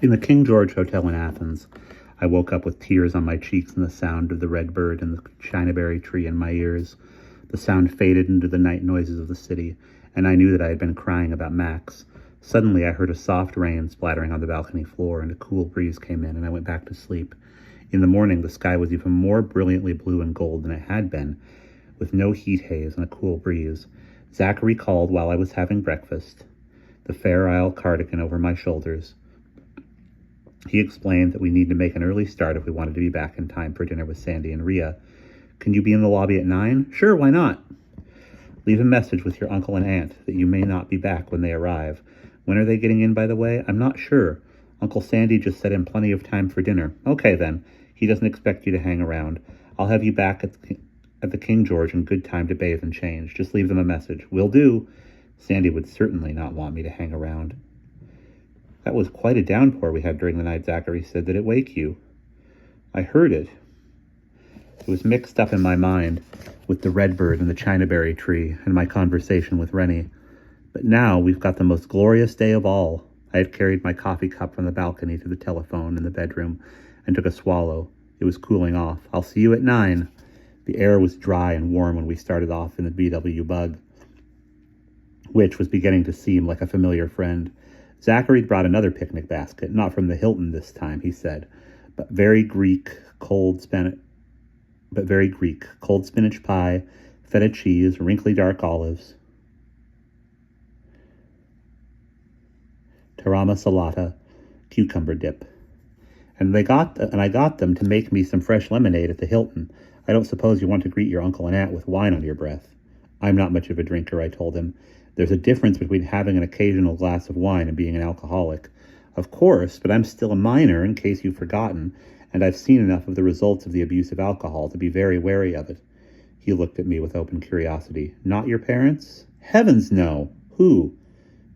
In the King George Hotel in Athens, I woke up with tears on my cheeks and the sound of the red bird and the chinaberry tree in my ears. The sound faded into the night noises of the city, and I knew that I had been crying about Max. Suddenly I heard a soft rain splattering on the balcony floor, and a cool breeze came in, and I went back to sleep. In the morning, the sky was even more brilliantly blue and gold than it had been, with no heat haze and a cool breeze. Zachary called while I was having breakfast, the Fair Isle cardigan over my shoulders. He explained that we need to make an early start if we wanted to be back in time for dinner with Sandy and Rhea. Can you be in the lobby at 9? Sure, why not? Leave a message with your uncle and aunt that you may not be back when they arrive. When are they getting in, by the way? I'm not sure. Uncle Sandy just said in plenty of time for dinner. Okay, then. He doesn't expect you to hang around. I'll have you back at the King George in good time to bathe and change. Just leave them a message. Will do. Sandy would certainly not want me to hang around. That was quite a downpour we had during the night, Zachary said. Did it wake you? I heard it. It was mixed up in my mind with the redbird and the chinaberry tree and my conversation with Rennie. But now we've got the most glorious day of all. I had carried my coffee cup from the balcony to the telephone in the bedroom and took a swallow. It was cooling off. I'll see you at 9. The air was dry and warm when we started off in the BW Bug, which was beginning to seem like a familiar friend. Zachary brought another picnic basket, not from the Hilton this time, he said, but very Greek, cold spinach pie, feta cheese, wrinkly dark olives, tarama salata, cucumber dip. And I got them to make me some fresh lemonade at the Hilton. I don't suppose you want to greet your uncle and aunt with wine on your breath. I'm not much of a drinker, I told him. There's a difference between having an occasional glass of wine and being an alcoholic. Of course, but I'm still a minor, in case you've forgotten, and I've seen enough of the results of the abuse of alcohol to be very wary of it. He looked at me with open curiosity. Not your parents? Heavens, no. Who?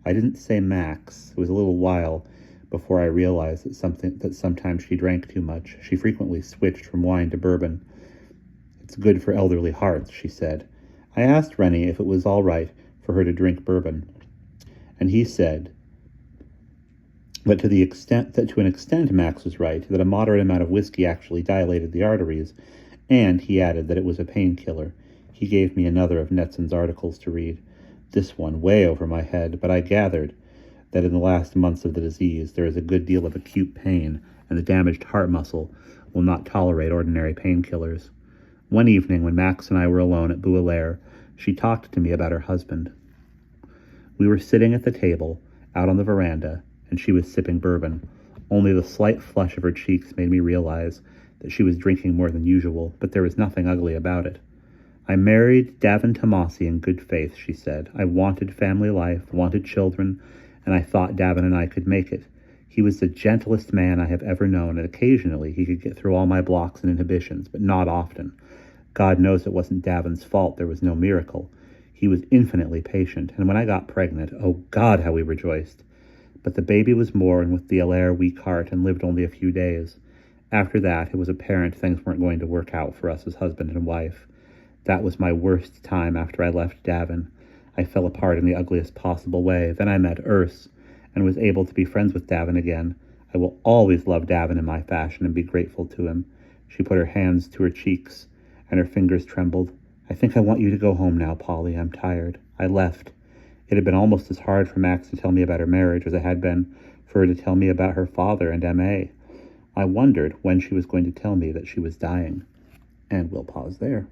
I didn't say Max. It was a little while before I realized that sometimes she drank too much. She frequently switched from wine to bourbon. It's good for elderly hearts, she said. I asked Rennie if it was all right for her to drink bourbon, and he said that to an extent Max was right, that a moderate amount of whiskey actually dilated the arteries, and he added that it was a painkiller. He gave me another of Netson's articles to read, this one way over my head, but I gathered that in the last months of the disease there is a good deal of acute pain, and the damaged heart muscle will not tolerate ordinary painkillers. One evening, when Max and I were alone at Bouillère, she talked to me about her husband. We were sitting at the table, out on the veranda, and she was sipping bourbon. Only the slight flush of her cheeks made me realize that she was drinking more than usual, but there was nothing ugly about it. I married Davin Tomasi in good faith, she said. I wanted family life, wanted children, and I thought Davin and I could make it. He was the gentlest man I have ever known, and occasionally he could get through all my blocks and inhibitions, but not often. God knows it wasn't Davin's fault. There was no miracle. He was infinitely patient, and when I got pregnant, oh God, how we rejoiced. But the baby was born with the LII weak heart and lived only a few days. After that, it was apparent things weren't going to work out for us as husband and wife. That was my worst time after I left Davin. I fell apart in the ugliest possible way. Then I met Urs and was able to be friends with Davin again. I will always love Davin in my fashion and be grateful to him. She put her hands to her cheeks, and her fingers trembled. I think I want you to go home now, Polly. I'm tired. I left. It had been almost as hard for Max to tell me about her marriage as it had been for her to tell me about her father and M.A. I wondered when she was going to tell me that she was dying. And we'll pause there.